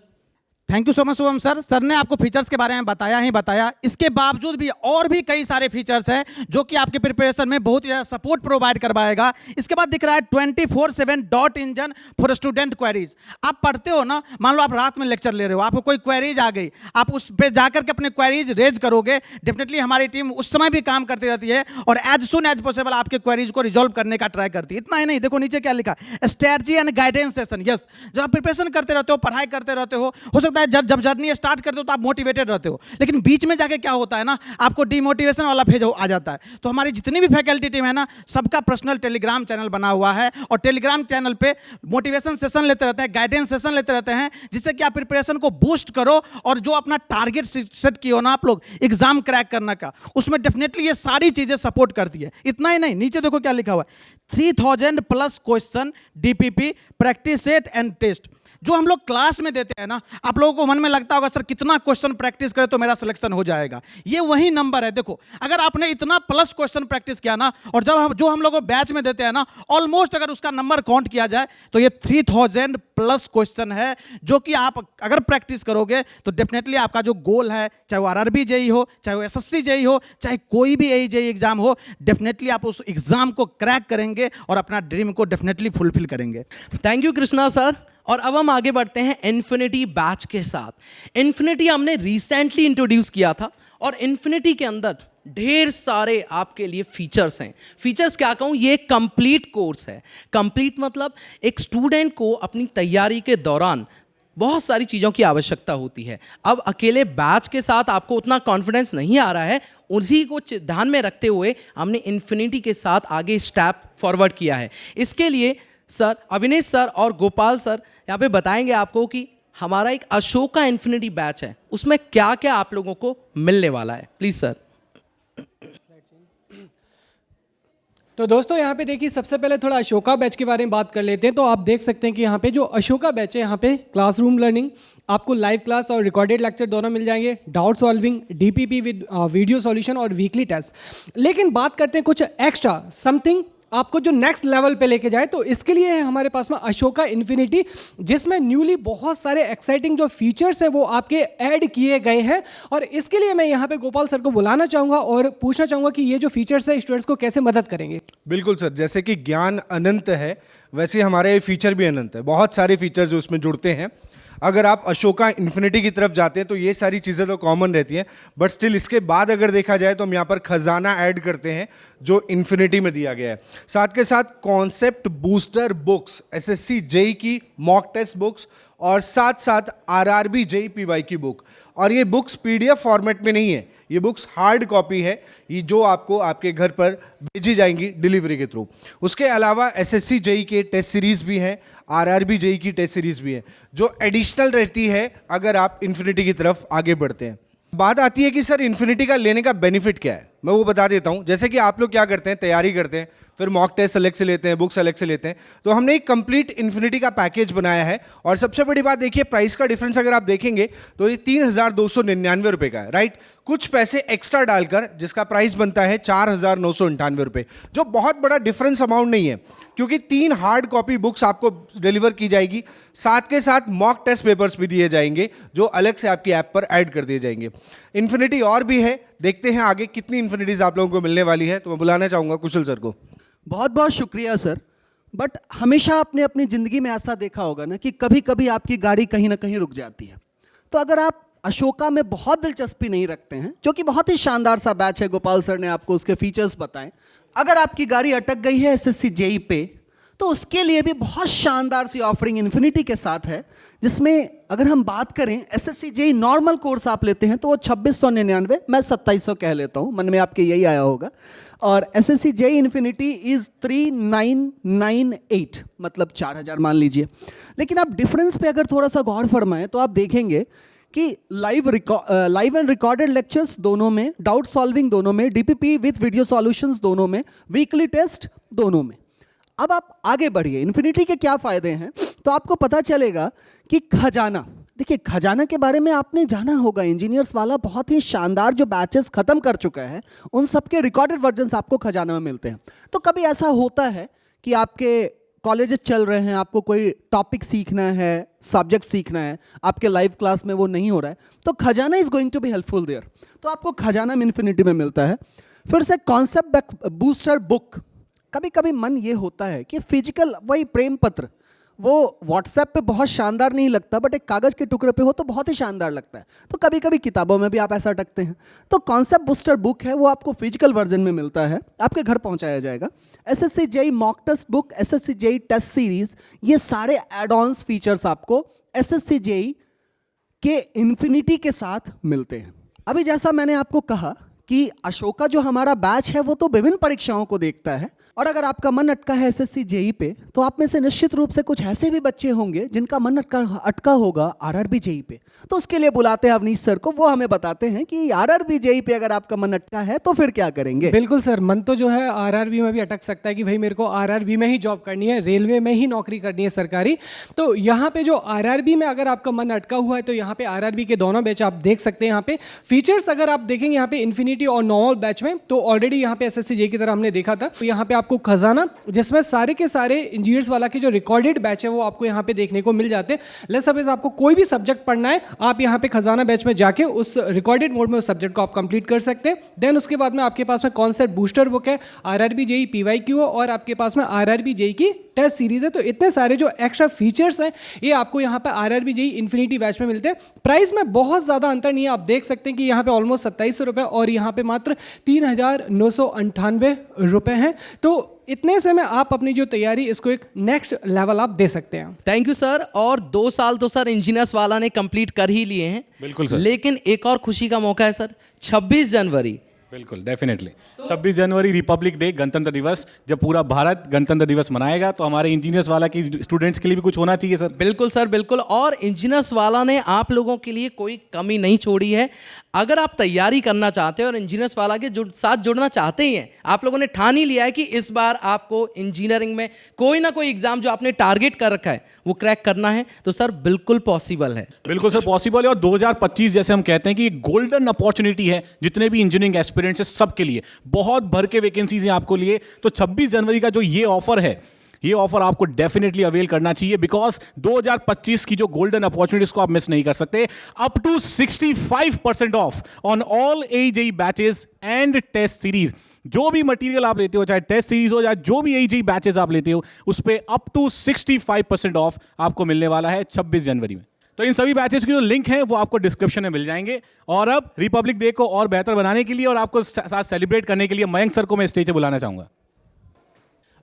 Thank you so much Shubham sir. Sir ने आपको फीचर्स के बारे में बताया ही बताया, इसके बावजूद भी और भी कई सारे फीचर्स हैं जो कि आपके प्रिपरेशन में बहुत ज़्यादा सपोर्ट प्रोवाइड करवाएगा। इसके बाद दिख रहा है 24/7 dot engine for student queries. आप पढ़ते हो ना, मान लो आप रात में लेक्चर ले रहे हो, आपको कोई क्वेरीज आ गई, आप उस पर जाकर के अपने क्वेरीज रेज करोगे। डेफिनेटली हमारी टीम उस समय भी काम करती रहती है और एज सुन एज पॉसिबल आपके क्वेरीज को रिजॉल्व करने का ट्राई करती है। इतना ही नहीं, देखो नीचे क्या लिखा, strategy and guidance session. Yes, जब आप प्रिपरेशन करते रहते हो, पढ़ाई करते रहते हो सकता है जब जर्नी स्टार्ट करते हो तो आप मोटिवेटेड रहते हो, लेकिन बीच में जाके क्या होता है ना, आपको डिमोटिवेशन वाला फेज आ जाता है। तो हमारी जितनी भी फैकल्टी टीम है ना, सबका पर्सनल टेलीग्राम चैनल बना हुआ है और टेलीग्राम चैनल पे मोटिवेशन सेशन लेते रहते हैं, गाइडेंस सेशन लेते रहते हैं, जिससे कि आप प्रिपरेशन को बूस्ट करो और जो अपना टारगेट सेट किए हो ना आप लोग एग्जाम क्रैक करने का, उसमें डेफिनेटली ये सारी चीजें सपोर्ट करती है। इतना ही नहीं, नीचे देखो क्या लिखा हुआ है, 3000+ question DPP practice set and test. जो हम लोग क्लास में देते हैं ना, आप लोगों को मन में लगता होगा सर कितना क्वेश्चन प्रैक्टिस करे तो मेरा सिलेक्शन हो जाएगा। ये वही नंबर है। देखो, अगर आपने इतना प्लस क्वेश्चन प्रैक्टिस किया ना, और जो हम लोग बैच में देते हैं ना, ऑलमोस्ट अगर उसका नंबर काउंट किया जाए तो ये 3000+ क्वेश्चन है, जो कि आप अगर प्रैक्टिस करोगे तो डेफिनेटली आपका जो गोल है, चाहे वो आरआरबी जेई हो, चाहे वो एसएससी जेई हो, चाहे कोई भी जेई एग्जाम हो, डेफिनेटली आप उस एग्जाम को क्रैक करेंगे और अपना ड्रीम को डेफिनेटली फुलफिल करेंगे। Thank you Krishna sir. और अब हम आगे बढ़ते हैं इन्फिनिटी बैच के साथ। इन्फिनिटी हमने रिसेंटली इंट्रोड्यूस किया था और इन्फिनिटी के अंदर ढेर सारे आपके लिए फीचर्स हैं। फीचर्स क्या कहूँ, ये कंप्लीट कोर्स है। कंप्लीट मतलब एक स्टूडेंट को अपनी तैयारी के दौरान बहुत सारी चीज़ों की आवश्यकता होती है। अब अकेले बैच के साथ आपको उतना कॉन्फिडेंस नहीं आ रहा है, उसी को ध्यान में रखते हुए हमने इन्फिनिटी के साथ आगे स्टेप फॉरवर्ड किया है। इसके लिए सर अविनेश सर और गोपाल सर यहाँ पे बताएंगे आपको कि हमारा एक अशोका इन्फिनिटी बैच है, उसमें क्या क्या आप लोगों को मिलने वाला है। Please sir. तो दोस्तों यहाँ पे देखिए, सबसे पहले थोड़ा अशोका बैच के बारे में बात कर लेते हैं। तो आप देख सकते हैं कि यहाँ पे जो अशोका बैच है, यहाँ पे क्लासरूम लर्निंग, आपको लाइव क्लास और रिकॉर्डेड लेक्चर दोनों मिल जाएंगे, doubt solving, DPP with video solution और वीकली टेस्ट। लेकिन बात करते हैं कुछ एक्स्ट्रा समथिंग आपको जो नेक्स्ट लेवल पे लेके जाए, तो इसके लिए है हमारे पास में अशोका इन्फिनिटी, जिसमें न्यूली बहुत सारे एक्साइटिंग जो फीचर्स हैं वो आपके ऐड किए गए हैं। और इसके लिए मैं यहाँ पे गोपाल सर को बुलाना चाहूँगा और पूछना चाहूँगा कि ये जो फीचर्स है स्टूडेंट्स को कैसे मदद करेंगे। बिल्कुल सर, जैसे कि ज्ञान अनंत है वैसे हमारे फीचर भी अनंत है। बहुत सारे फीचर्स उसमें जुड़ते हैं। अगर आप अशोका इन्फिनिटी की तरफ जाते हैं तो ये सारी चीज़ें तो कॉमन रहती हैं, बट स्टिल इसके बाद अगर देखा जाए तो हम यहाँ पर खजाना ऐड करते हैं जो इन्फिनिटी में दिया गया है। साथ के साथ concept booster books, SSC JE की मॉक टेस्ट बुक्स और साथ साथ आरआरबी जेई पीवाई की बुक। और ये बुक्स पीडीएफ फॉर्मेट में नहीं है, ये बुक्स हार्ड कॉपी है, ये जो आपको आपके घर पर भेजी जाएंगी डिलीवरी के थ्रू। उसके अलावा एसएससी जेई के टेस्ट सीरीज़ भी हैं, आरआरबी जेई की टेस्ट सीरीज़ भी है, जो एडिशनल रहती है अगर आप इन्फिनिटी की तरफ आगे बढ़ते हैं। बात आती है कि सर इन्फिनिटी का लेने का बेनिफिट क्या है। मैं वो बता देता हूँ। जैसे कि आप लोग क्या करते हैं, तैयारी करते हैं, फिर मॉक टेस्ट अलग से लेते हैं, बुक्स अलग से लेते हैं, तो हमने एक कंप्लीट इन्फिनिटी का पैकेज बनाया है। और सबसे बड़ी बात देखिए, प्राइस का डिफरेंस अगर आप देखेंगे तो ये 3,299 रुपये का है, राइट। कुछ पैसे एक्स्ट्रा डालकर जिसका प्राइस बनता है 4,998 रुपये, जो बहुत बड़ा डिफरेंस अमाउंट नहीं है, क्योंकि 3 हार्ड कॉपी बुक्स आपको डिलीवर की जाएगी, साथ के साथ मॉक टेस्ट पेपर्स भी दिए जाएंगे जो अलग से आपकी ऐप पर ऐड कर दिए जाएंगे। इन्फिनिटी और भी है, देखते हैं आगे कितनी इन्फिनिटीज आप लोगों को मिलने वाली है। तो मैं बुलाना चाहूँगा कुशल सर को। बहुत बहुत शुक्रिया सर। बट हमेशा आपने अपनी ज़िंदगी में ऐसा देखा होगा ना कि कभी कभी आपकी गाड़ी कहीं ना कहीं रुक जाती है। तो अगर आप अशोका में बहुत दिलचस्पी नहीं रखते हैं, जो कि बहुत ही शानदार सा बैच है, गोपाल सर ने आपको उसके फीचर्स बताएं, अगर आपकी गाड़ी अटक गई है एसएससी जेई पे, तो उसके लिए भी बहुत शानदार सी ऑफरिंग इन्फिनिटी के साथ है, जिसमें अगर हम बात करें एसएससी जेई नॉर्मल कोर्स आप लेते हैं तो वो 2699, मैं 2700 कह लेता हूँ, मन में आपके यही आया होगा, और एसएससी जेई इन्फिनिटी इज़ 3998, मतलब 4000 मान लीजिए। लेकिन आप डिफरेंस पे अगर थोड़ा सा गौर फरमाएं तो आप देखेंगे कि लाइव एंड रिकॉर्डेड लेक्चर्स दोनों में, डाउट सॉल्विंग दोनों में, डीपीपी विथ वीडियो सॉल्यूशंस दोनों में, वीकली टेस्ट दोनों में। अब आप आगे बढ़िए, इन्फिनिटी के क्या फ़ायदे हैं तो आपको पता चलेगा कि खजाना, देखिए खजाना के बारे में आपने जाना होगा, इंजीनियर्स वाला बहुत ही शानदार जो बैचेस ख़त्म कर चुका है, उन सब के रिकॉर्डेड वर्जन्स आपको खजाना में मिलते हैं। तो कभी ऐसा होता है कि आपके कॉलेजेस चल रहे हैं, आपको कोई टॉपिक सीखना है, सब्जेक्ट सीखना है, आपके लाइव क्लास में वो नहीं हो रहा है, तो Khazana is going to be helpful there, तो आपको खजाना में इन्फिनिटी में मिलता है। फिर से कॉन्सेप्ट बूस्टर बुक, कभी कभी मन ये होता है कि फिजिकल वही प्रेम पत्र वो व्हाट्सएप पे बहुत शानदार नहीं लगता, बट एक कागज़ के टुकड़े पे हो तो बहुत ही शानदार लगता है, तो कभी कभी किताबों में भी आप ऐसा अटकते हैं। तो कॉन्सेप्ट बूस्टर बुक है, वो आपको फिजिकल वर्जन में मिलता है, आपके घर पहुंचाया जाएगा। SSC JE mock test book, SSC JE test series, ये सारे एड ऑन्स फीचर्स आपको एसएससी जेई के इन्फिनिटी के साथ मिलते हैं। अभी जैसा मैंने आपको कहा कि अशोका जो हमारा बैच है वो तो विभिन्न परीक्षाओं को देखता है, और अगर आपका मन अटका है एसएससी जेई पे, तो आप में से निश्चित रूप से कुछ ऐसे भी बच्चे होंगे जिनका मन अटका होगा आरआरबी जेई पे। तो उसके लिए बुलाते हैं अवनीश सर को, वो हमें बताते हैं कि आरआरबी जेई पे अगर आपका मन अटका है तो फिर क्या करेंगे। बिल्कुल सर, मन तो जो है आरआरबी में भी अटक सकता है कि भाई मेरे को आरआरबी में ही जॉब करनी है, रेलवे में ही नौकरी करनी है सरकारी। तो यहाँ पे जो आरआरबी में अगर आपका मन अटका हुआ है तो यहाँ पे आरआरबी के दोनों बैच आप देख सकते हैं। यहाँ पे फीचर्स अगर आप देखेंगे यहाँ पे इन्फिनिटी और नॉर्मल बैच में, तो ऑलरेडी यहाँ पे एसएससी जेई की तरह हमने देखा था। तो यहाँ पे आपको खजाना, जिसमें सारे के सारे इंजीनियर्स वाला के जो रिकॉर्डेड बैच है वो आपको यहाँ पे देखने को मिल जाते हैं। लेट्स सपोज आपको कोई भी सब्जेक्ट पढ़ना है, आप यहाँ पे खजाना बैच में जाके उस रिकॉर्डेड मोड में उस सब्जेक्ट को आप कंप्लीट कर सकते हैं। देन उसके बाद में आपके पास में कॉन्सेप्ट बूस्टर बुक है, आरआरबी जेई पीवाईक्यू और आपके पास में आरआरबी जेई की टेस्ट सीरीज है। तो इतने सारे जो एक्स्ट्रा फीचर्स हैं ये आपको यहाँ पे आरआरबी जेई इन्फिनिटी बैच में मिलते हैं। प्राइस में बहुत ज़्यादा अंतर नहीं है, आप देख सकते हैं कि यहाँ पे ऑलमोस्ट 2700 रुपये और यहाँ पे मात्र 3,998 रुपये हैं। तो इतने से में आप अपनी जो तैयारी इसको एक नेक्स्ट लेवल आप दे सकते हैं। Thank you sir. और 2 साल तो सर इंजीनियर्स वाला ने कंप्लीट कर ही लिए हैं। बिल्कुल सर। लेकिन एक और खुशी का मौका है सर, 26 जनवरी। बिल्कुल, डेफिनेटली 26 जनवरी रिपब्लिक डे, गणतंत्र दिवस, जब पूरा भारत गणतंत्र दिवस मनाएगा तो हमारे इंजीनियर्स वाला की स्टूडेंट्स के लिए भी कुछ होना चाहिए सर। बिल्कुल सर, बिल्कुल। और इंजीनियर्स वाला ने आप लोगों के लिए कोई कमी नहीं छोड़ी है। अगर आप तैयारी करना चाहते हैं और इंजीनियर्स वाला के साथ जुड़ना चाहते ही हैं, आप लोगों ने ठान ही लिया है कि इस बार आपको इंजीनियरिंग में कोई ना कोई एग्जाम जो आपने टारगेट कर रखा है वो क्रैक करना है, तो सर बिल्कुल पॉसिबल है। बिल्कुल सर पॉसिबल है। और 2025 जैसे हम कहते हैं कि गोल्डन अपॉर्चुनिटी है जितने भी इंजीनियरिंग एस्पिरेंट्स हैं सबके लिए, बहुत भर के वैकेंसीज हैं आपको लिए। तो 26 जनवरी का जो ये ऑफर है, ये ऑफर आपको डेफिनेटली अवेल करना चाहिए, बिकॉज 2025 की जो गोल्डन अपॉर्चुनिटीज को आप मिस नहीं कर सकते। Up to 65% off on all AJEE batches and test series. जो भी मटेरियल आप लेते हो, चाहे टेस्ट सीरीज हो या जो भी AJEE बैचेस आप लेते हो, उस पर अप टू 65% ऑफ आपको मिलने वाला है 26 जनवरी में। तो इन सभी बैचेस की जो लिंक है वो आपको डिस्क्रिप्शन में मिल जाएंगे। और अब रिपब्लिक डे को और बेहतर बनाने के लिए और आपको साथ सेलिब्रेट करने के लिए मयंक सर को मैं स्टेज पे बुलाना चाहूंगा।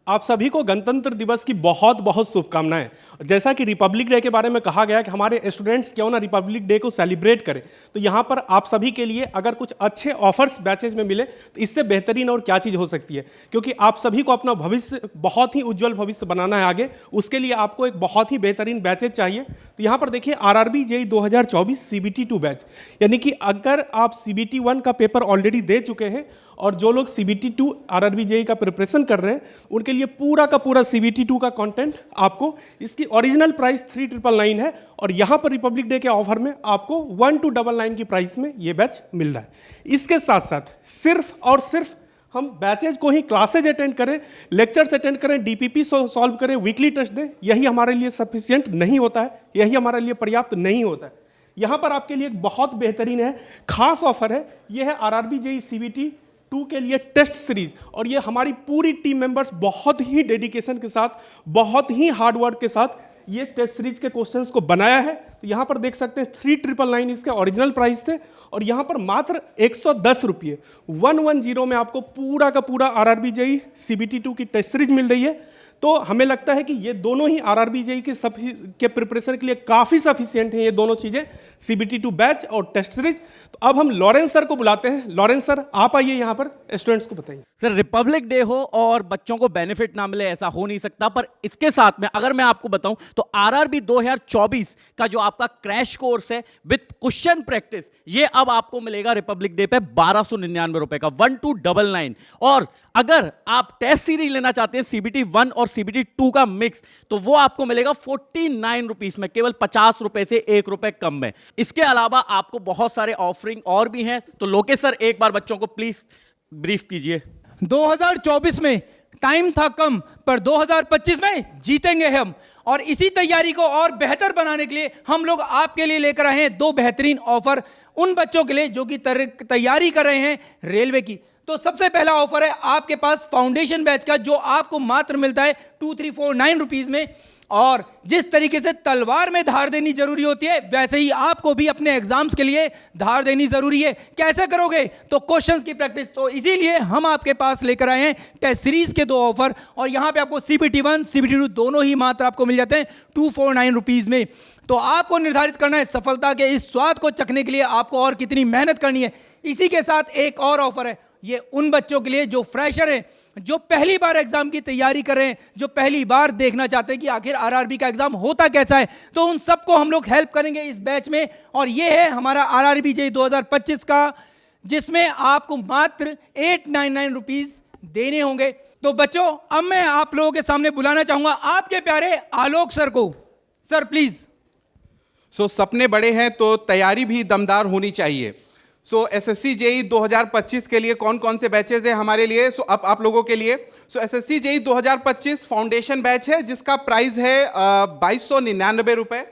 आप सभी को गणतंत्र दिवस की बहुत बहुत शुभकामनाएं। जैसा कि रिपब्लिक डे के बारे में कहा गया कि हमारे स्टूडेंट्स क्यों ना रिपब्लिक डे को सेलिब्रेट करें, तो यहाँ पर आप सभी के लिए अगर कुछ अच्छे ऑफर्स बैचेज में मिले तो इससे बेहतरीन और क्या चीज़ हो सकती है। क्योंकि आप सभी को अपना भविष्य, बहुत ही उज्जवल भविष्य बनाना है आगे, उसके लिए आपको एक बहुत ही बेहतरीन बैचेज चाहिए। तो यहाँ पर देखिए आरआरबी जेई 2024 CBT 2 बैच, यानी कि अगर आप CBT 1 का पेपर ऑलरेडी दे चुके हैं और जो लोग CBT2 RRB JEE का प्रिपरेशन कर रहे हैं उनके लिए पूरा का पूरा CBT2 का कंटेंट आपको, इसकी ओरिजिनल प्राइस 3999 है और यहाँ पर रिपब्लिक डे के ऑफर में आपको 1299 की प्राइस में ये बैच मिल रहा है। इसके साथ साथ सिर्फ और सिर्फ हम बैचेज को ही क्लासेज अटेंड करें, लेक्चर्स अटेंड करें, DPP सॉल्व करें, वीकली टेस्ट दें, यही हमारे लिए सफिशिएंट नहीं होता है, यही हमारे लिए पर्याप्त नहीं होता है। यहाँ पर आपके लिए एक बहुत बेहतरीन है, खास ऑफर है, ये है RRB JEE CBT2 के लिए टेस्ट सीरीज। और ये हमारी पूरी टीम मेंबर्स बहुत ही डेडिकेशन के साथ, बहुत ही हार्ड वर्क के साथ ये टेस्ट सीरीज के क्वेश्चंस को बनाया है। तो यहाँ पर देख सकते हैं 3999 इसके ओरिजिनल प्राइस थे और यहाँ पर मात्र 110 रुपये 110 में आपको पूरा का पूरा RRB JEE CBT2 की टेस्ट सीरीज मिल रही है। तो हमें लगता है कि ये दोनों ही RRB JEE के प्रिपरेशन के लिए काफ़ी सफिशिएंट हैं, ये दोनों चीज़ें, CBT2 बैच और टेस्ट सीरीज। तो अब हम लॉरेंस सर को बुलाते हैं। लॉरेंस सर, आप आइए यहाँ पर, स्टूडेंट्स को बताइए। सर, रिपब्लिक डे हो और बच्चों को बेनिफिट ना मिले ऐसा हो नहीं सकता, पर इसके साथ में अगर मैं आपको बताऊं तो RRB 2024 का जो आपका क्रैश कोर्स है विद क्वेश्चन प्रैक्टिस, ये अब आपको मिलेगा रिपब्लिक डे पे 1299 रुपए का, 1299। और अगर आप टेस्ट सीरीज लेना चाहते हैं CBT1 और CBT2 का मिक्स, तो वो आपको मिलेगा 49 रुपीज में, केवल 50 रुपए से 1 रुपए कम में। इसके अलावा आपको बहुत सारे ऑफरिंग और भी हैं। तो लोकेश सर, एक बार बच्चों को प्लीज ब्रीफ कीजिए। 2024 में टाइम था कम, पर 2025 में जीतेंगे हम। और इसी तैयारी को और बेहतर बनाने के लिए हम लोग आपके लिए लेकर आए हैं 2 बेहतरीन ऑफर उन बच्चों के लिए जो कि तैयारी कर रहे हैं रेलवे की। तो सबसे पहला ऑफर है आपके पास फाउंडेशन बैच का, जो आपको मात्र मिलता है 2349 रुपीज में। और जिस तरीके से तलवार में धार देनी जरूरी होती है, वैसे ही आपको भी अपने एग्जाम्स के लिए धार देनी जरूरी है। कैसे करोगे? तो क्वेश्चंस की प्रैक्टिस। तो इसीलिए हम आपके पास लेकर आए हैं टेस्ट सीरीज के 2 ऑफर, और यहां पे आपको CBT1 CBT2 दोनों ही मात्र आपको मिल जाते हैं 249 रुपीज में। तो आपको निर्धारित करना है सफलता के इस स्वाद को चखने के लिए आपको और कितनी मेहनत करनी है। इसी के साथ एक और ऑफर है, ये उन बच्चों के लिए जो फ्रेशर हैं, जो पहली बार एग्जाम की तैयारी कर रहे हैं, जो पहली बार देखना चाहते हैं कि आखिर RRB का एग्जाम होता कैसा है। तो उन सबको हम लोग हेल्प करेंगे इस बैच में। और ये है हमारा RRB JEE 2025 का, जिसमें आपको मात्र 899 रुपीज देने होंगे। तो बच्चों, अब मैं आप लोगों के सामने बुलाना चाहूंगा आपके प्यारे आलोक सर को। Sir please. सपने बड़े हैं तो तैयारी भी दमदार होनी चाहिए। SSC JEE 2025 के लिए कौन कौन से बैचेज हैं हमारे लिए? अब आप लोगों के लिए SSC JEE 2025 फाउंडेशन बैच है, जिसका प्राइस है 2299 रुपये।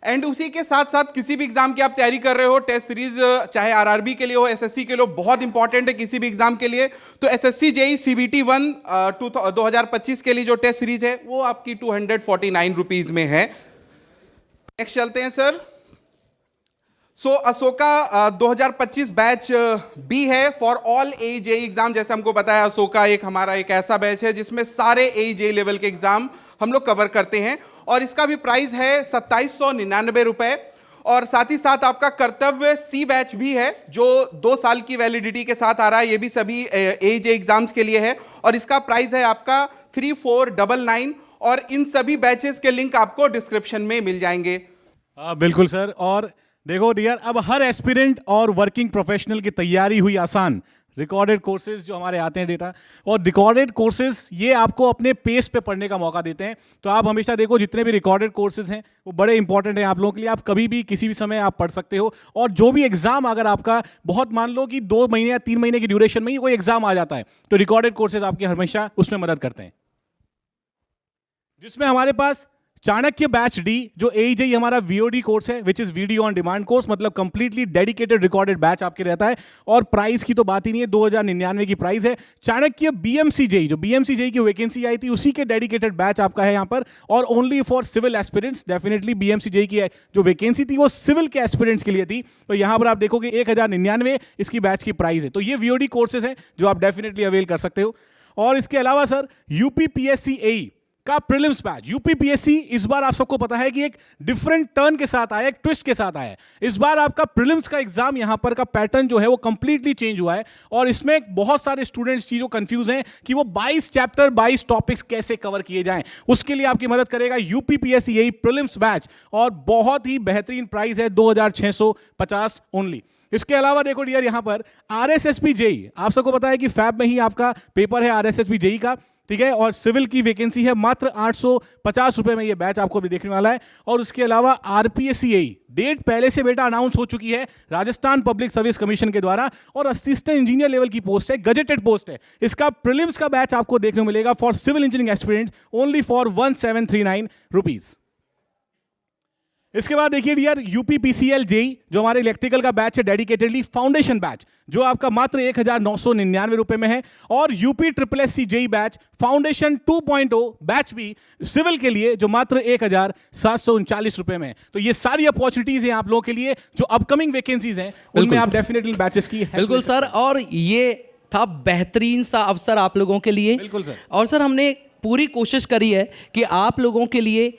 एंड उसी के साथ साथ किसी भी एग्जाम की आप तैयारी कर रहे हो, टेस्ट सीरीज चाहे RRB के लिए हो, SSC के लिए हो, बहुत इंपॉर्टेंट है किसी भी एग्जाम के लिए। तो SSC JEE CBT1 2025 के लिए जो टेस्ट सीरीज है वो आपकी 249 रुपीज में है। नेक्स्ट चलते हैं सर। अशोका 2025 बैच बी है for all AE JEE exam. जैसे हमको पता है, अशोका हमारा एक ऐसा बैच है जिसमें सारे AE JEE लेवल के एग्जाम हम लोग कवर करते हैं, और इसका भी प्राइस है 2799 रुपये। और साथ ही साथ आपका कर्तव्य C बैच भी है, जो 2 साल की वैलिडिटी के साथ आ रहा है। ये भी सभी AE JEE एग्जाम्स के लिए है, और इसका प्राइस है आपका 3499। और इन सभी बैचेस के लिंक आपको डिस्क्रिप्शन में मिल जाएंगे। बिल्कुल सर। और देखो डियर, अब हर एस्पिरेंट और वर्किंग प्रोफेशनल की तैयारी हुई आसान। रिकॉर्डेड कोर्सेज जो हमारे आते हैं डेटा, और रिकॉर्डेड कोर्सेज ये आपको अपने पेस पे पढ़ने का मौका देते हैं। तो आप हमेशा देखो, जितने भी रिकॉर्डेड कोर्सेज हैं वो बड़े इंपॉर्टेंट हैं आप लोगों के लिए। आप कभी भी किसी भी समय आप पढ़ सकते हो। और जो भी एग्जाम अगर आपका बहुत, मान लो कि 2 महीने या 3 महीने की ड्यूरेशन में ही कोई एग्जाम आ जाता है, तो रिकॉर्डेड कोर्सेज आपके हमेशा उसमें मदद करते हैं। जिसमें हमारे पास चाणक्य बैच डी, जो AE JEE हमारा VOD कोर्स है, which is video on demand course, मतलब कंप्लीटली डेडिकेटेड रिकॉर्डेड बैच आपके रहता है। और प्राइस की तो बात ही नहीं है, 2099 की प्राइस है। चाणक्य BMC JEE, जो BMC JEE की वैकेंसी आई थी, उसी के डेडिकेटेड बैच आपका है यहाँ पर, और only for civil aspirants. Definitely BMC JEE की जो वैकेंसी थी वो सिविल के एस्पिरेंट्स के लिए थी। तो यहाँ पर आप देखोगे 1099 इसकी बैच की प्राइस है। तो ये VOD कोर्सेज हैं जो आप डेफिनेटली अवेल कर सकते हो। और इसके अलावा सर, UPPSC AE का प्रीलिम्स बैच। UPPSC इस बार आप सबको पता है कि एक डिफरेंट टर्न के साथ आया, एक ट्विस्ट के साथ आया। इस बार आपका प्रीलिम्स का एग्जाम यहाँ पर का पैटर्न जो है वो कंप्लीटली चेंज हुआ है, और इसमें बहुत सारे स्टूडेंट्स चीजों कंफ्यूज हैं कि वो 22 चैप्टर 22 टॉपिक्स कैसे कवर किए जाएं। उसके लिए आपकी मदद करेगा UPPSC यही प्रीलिम्स बैच, और बहुत ही बेहतरीन प्राइस है 2650 ओनली। इसके अलावा देखो डियर, यहाँ पर RSSB JEE, आप सबको पता है कि फैब में ही आपका पेपर है RSSB JEE का, ठीक है, और सिविल की वैकेंसी है मात्र 850 रुपए में ये बैच आपको भी देखने वाला है। और उसके अलावा RPSCAE डेट पहले से बेटा अनाउंस हो चुकी है राजस्थान पब्लिक सर्विस कमीशन के द्वारा, और असिस्टेंट इंजीनियर लेवल की पोस्ट है, गजेटेड पोस्ट है। इसका प्रीलिम्स का बैच आपको देखने को मिलेगा for civil engineering aspirants only for 1739 rupees. इसके बाद देखिए डियर, UPPCL JEE जो हमारे इलेक्ट्रिकल का बैच है, डेडिकेटेडली फाउंडेशन बैच, जो आपका मात्र 1999 रुपए में है। और UPSSC JEE batch foundation 2.0 batch भी सिविल के लिए, जो मात्र 1739 रुपए में है। तो ये सारी अपॉर्चुनिटीज हैं आप लोगों के लिए, जो अपकमिंग वैकेंसीज हैं उनमें आप डेफिनेटली बैचेस की बिल्कुल सर, और ये था बेहतरीन सा अवसर आप लोगों के लिए। बिल्कुल सर। और सर हमने पूरी कोशिश करी है कि आप लोगों के लिए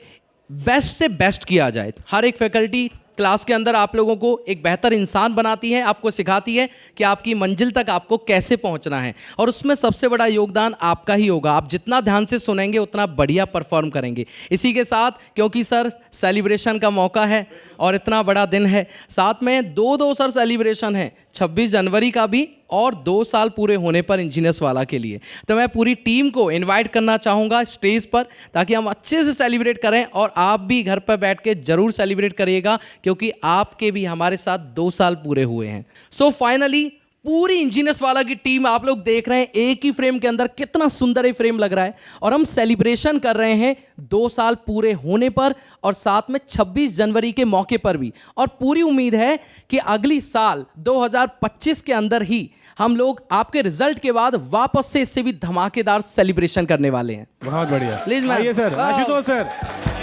बेस्ट से बेस्ट किया जाए। हर एक फैकल्टी क्लास के अंदर आप लोगों को एक बेहतर इंसान बनाती है, आपको सिखाती है कि आपकी मंजिल तक आपको कैसे पहुंचना है, और उसमें सबसे बड़ा योगदान आपका ही होगा। आप जितना ध्यान से सुनेंगे उतना बढ़िया परफॉर्म करेंगे। इसी के साथ, क्योंकि सर सेलिब्रेशन का मौका है और इतना बड़ा दिन है, साथ में दो सर सेलिब्रेशन है, 26 जनवरी का भी और 2 साल पूरे होने पर इंजीनियर्स वाला के लिए। तो मैं पूरी टीम को इनवाइट करना चाहूँगा स्टेज पर, ताकि हम अच्छे से सेलिब्रेट करें, और आप भी घर पर बैठ के जरूर सेलिब्रेट करिएगा, क्योंकि आपके भी हमारे साथ 2 साल पूरे हुए हैं। सो फाइनली पूरी इंजीनियर्स वाला की टीम आप लोग देख रहे हैं, एक ही फ्रेम के अंदर कितना सुंदर ये फ्रेम लग रहा है, और हम सेलिब्रेशन कर रहे हैं 2 साल पूरे होने पर, और साथ में 26 जनवरी के मौके पर भी। और पूरी उम्मीद है कि अगली साल 2025 के अंदर ही हम लोग आपके रिजल्ट के बाद वापस से इससे भी धमाकेदार सेलिब्रेशन करने वाले हैं। बहुत बढ़िया। Please ma'am. आइए सर, आशुतोष सर।